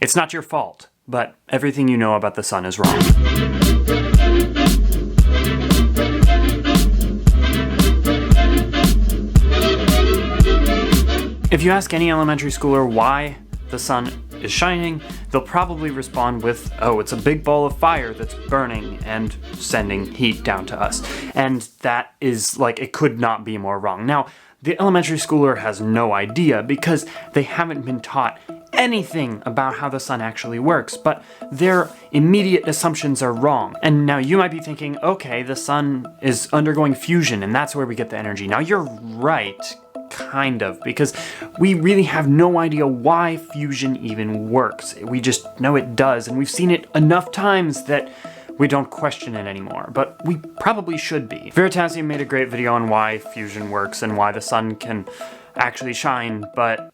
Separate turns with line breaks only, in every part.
It's not your fault, but everything you know about the sun is wrong. If you ask any elementary schooler why the sun is shining, they'll probably respond with, oh, it's a big ball of fire that's burning and sending heat down to us. And that is, like, it could not be more wrong. Now, the elementary schooler has no idea because they haven't been taught anything about how the sun actually works, but their immediate assumptions are wrong. And now you might be thinking, okay, the sun is undergoing fusion and that's where we get the energy. Now you're right, kind of, because we really have no idea why fusion even works. We just know it does, and we've seen it enough times that we don't question it anymore, but we probably should be. Veritasium made a great video on why fusion works and why the sun can actually shine, but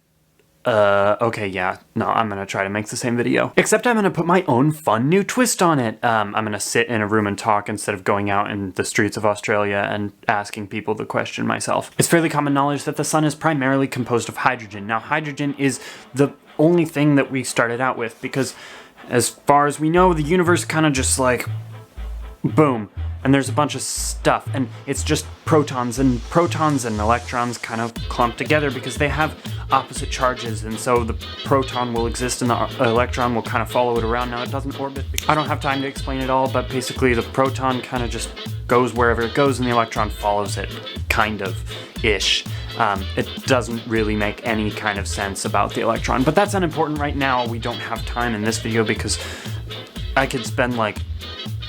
okay, yeah, no, I'm gonna try to make the same video. Except I'm gonna put my own fun new twist on it. I'm gonna sit in a room and talk instead of going out in the streets of Australia and asking people the question myself. It's fairly common knowledge that the sun is primarily composed of hydrogen. Now, hydrogen is the only thing that we started out with because as far as we know, the universe kind of just like, boom. And there's a bunch of stuff, and it's just protons and electrons kind of clump together because they have opposite charges, and so the proton will exist and the electron will kind of follow it around. Now, it doesn't orbit. I don't have time to explain it all, but basically the proton kind of just goes wherever it goes and the electron follows it, kind of-ish. It doesn't really make any kind of sense about the electron, but that's unimportant right now. We don't have time in this video because I could spend like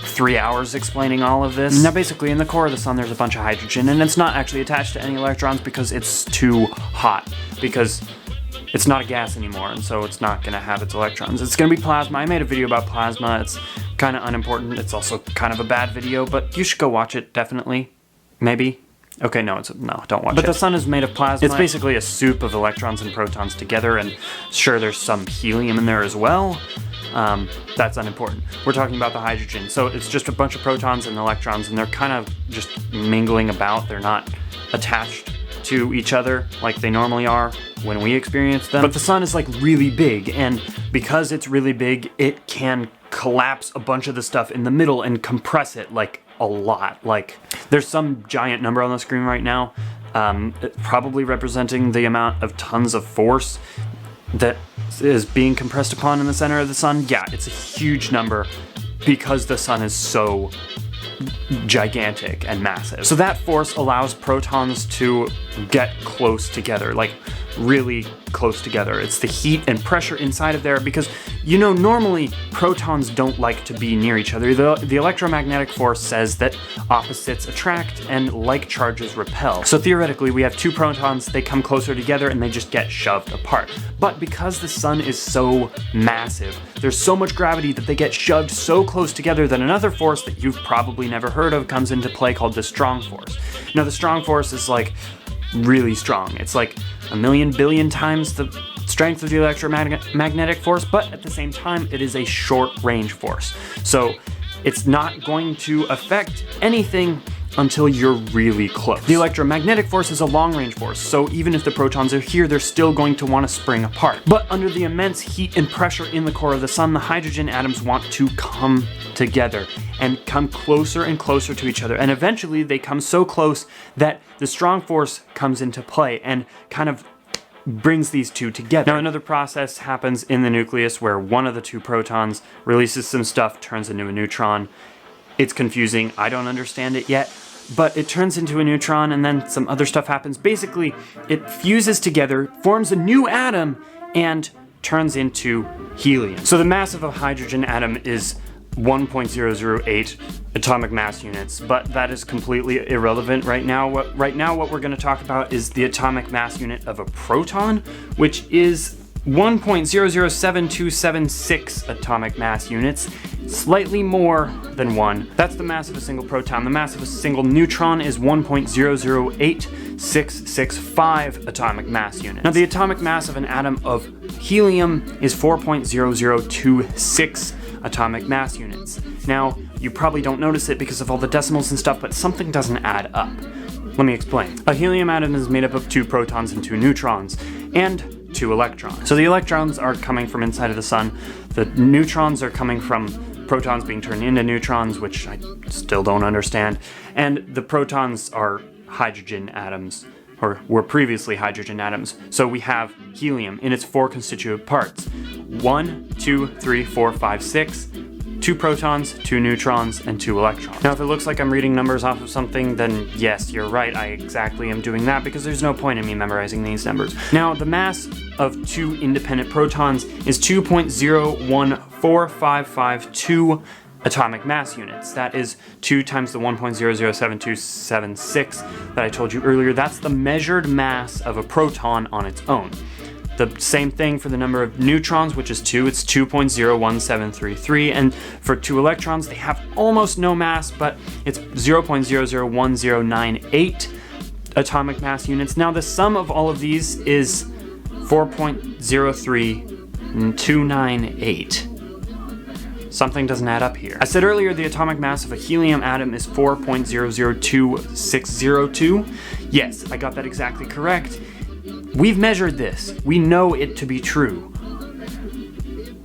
3 hours explaining all of this. Now basically in the core of the sun there's a bunch of hydrogen, and it's not actually attached to any electrons because it's too hot, because it's not a gas anymore, and so it's not gonna have its electrons. It's gonna be plasma. I made a video about plasma. It's kind of unimportant. It's also kind of a bad video, but you should go watch it, definitely. Maybe. Okay, no, don't watch it. But the sun is made of plasma. It's basically a soup of electrons and protons together, and sure, there's some helium in there as well. That's unimportant. We're talking about the hydrogen. So it's just a bunch of protons and electrons, and they're kind of just mingling about. They're not attached to each other like they normally are when we experience them. But the sun is like really big, and because it's really big, it can collapse a bunch of the stuff in the middle and compress it like a lot. Like there's some giant number on the screen right now, probably representing the amount of tons of force that is being compressed upon in the center of the sun. Yeah, it's a huge number because the sun is so gigantic and massive. So that force allows protons to get close together, like really close together. It's the heat and pressure inside of there because, you know, normally protons don't like to be near each other. The electromagnetic force says that opposites attract and like charges repel. So theoretically, we have two protons, they come closer together and they just get shoved apart. But because the sun is so massive, there's so much gravity that they get shoved so close together that another force that you've probably never heard of comes into play called the strong force. Now, the strong force is like really strong. It's like 1,000,000 billion times the strength of the electromagnetic force, but at the same time, it is a short-range force. So it's not going to affect anything until you're really close. The electromagnetic force is a long-range force, so even if the protons are here, they're still going to want to spring apart. But under the immense heat and pressure in the core of the sun, the hydrogen atoms want to come together and come closer and closer to each other, and eventually they come so close that the strong force comes into play and kind of brings these two together. Now, another process happens in the nucleus where one of the two protons releases some stuff, turns into a neutron. It's confusing. I don't understand it yet, but it turns into a neutron and then some other stuff happens. Basically, it fuses together, forms a new atom, and turns into helium. So the mass of a hydrogen atom is 1.008 atomic mass units, but that is completely irrelevant right now. What we're going to talk about is the atomic mass unit of a proton, which is 1.007276 atomic mass units, slightly more than one. That's the mass of a single proton. The mass of a single neutron is 1.008665 atomic mass units. Now, the atomic mass of an atom of helium is 4.0026 atomic mass units. Now, you probably don't notice it because of all the decimals and stuff, but something doesn't add up. Let me explain. A helium atom is made up of two protons and two neutrons, and 2 electrons. So the electrons are coming from inside of the sun, the neutrons are coming from protons being turned into neutrons, which I still don't understand, and the protons are hydrogen atoms, or were previously hydrogen atoms. So we have helium in its 4 constituent parts. 1, 2, 3, 4, 5, 6, 2 protons, 2 neutrons, and 2 electrons. Now if it looks like I'm reading numbers off of something, then yes, you're right, I exactly am doing that because there's no point in me memorizing these numbers. Now the mass of 2 independent protons is 2.014552 atomic mass units. That is 2 times the 1.007276 that I told you earlier. That's the measured mass of a proton on its own. The same thing for the number of neutrons, which is 2. It's 2.01733. And for 2 electrons, they have almost no mass, but it's 0.001098 atomic mass units. Now the sum of all of these is 4.03298. Something doesn't add up here. I said earlier the atomic mass of a helium atom is 4.002602. Yes, I got that exactly correct. We've measured this. We know it to be true.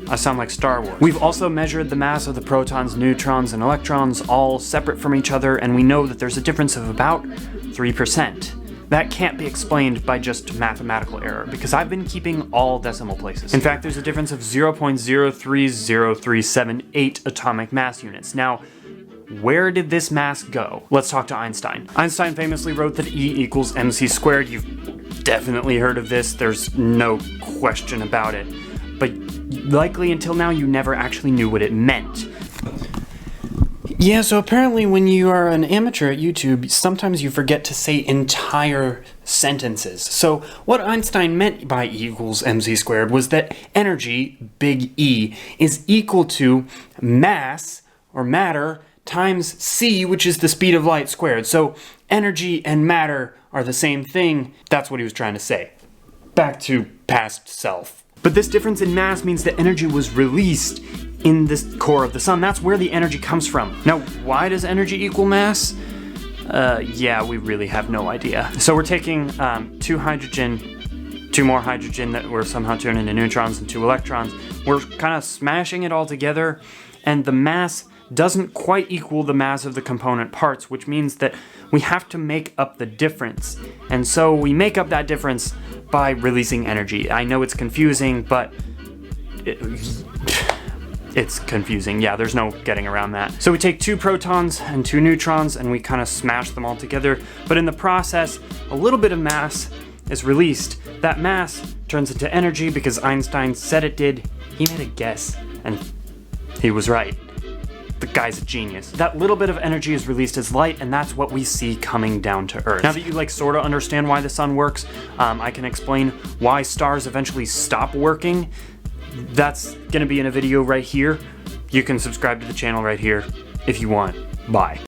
I sound like Star Wars. We've also measured the mass of the protons, neutrons, and electrons all separate from each other, and we know that there's a difference of about 3%. That can't be explained by just mathematical error, because I've been keeping all decimal places. In fact, there's a difference of 0.030378 atomic mass units. Now, where did this mass go? Let's talk to Einstein. Einstein famously wrote that E equals mc squared. You've definitely heard of this, there's no question about it. But likely until now you never actually knew what it meant. Yeah, so apparently when you are an amateur at YouTube, sometimes you forget to say entire sentences. So what Einstein meant by E equals mc squared was that energy, big E, is equal to mass, or matter, times c, which is the speed of light squared. So energy and matter are the same thing. That's what he was trying to say. Back to past self. But this difference in mass means that energy was released in this core of the sun. That's where the energy comes from. Now, why does energy equal mass? Yeah, we really have no idea. So we're taking 2 more hydrogen that were somehow turned into neutrons and 2 electrons. We're kind of smashing it all together, and the mass doesn't quite equal the mass of the component parts, which means that we have to make up the difference. And so we make up that difference by releasing energy. I know it's confusing, but it's confusing. Yeah, there's no getting around that. So we take 2 protons and 2 neutrons and we kind of smash them all together. But in the process, a little bit of mass is released. That mass turns into energy because Einstein said it did. He made a guess and he was right. The guy's a genius. That little bit of energy is released as light, and that's what we see coming down to Earth. Now that you sort of understand why the sun works, I can explain why stars eventually stop working. That's gonna be in a video right here. You can subscribe to the channel right here if you want. Bye.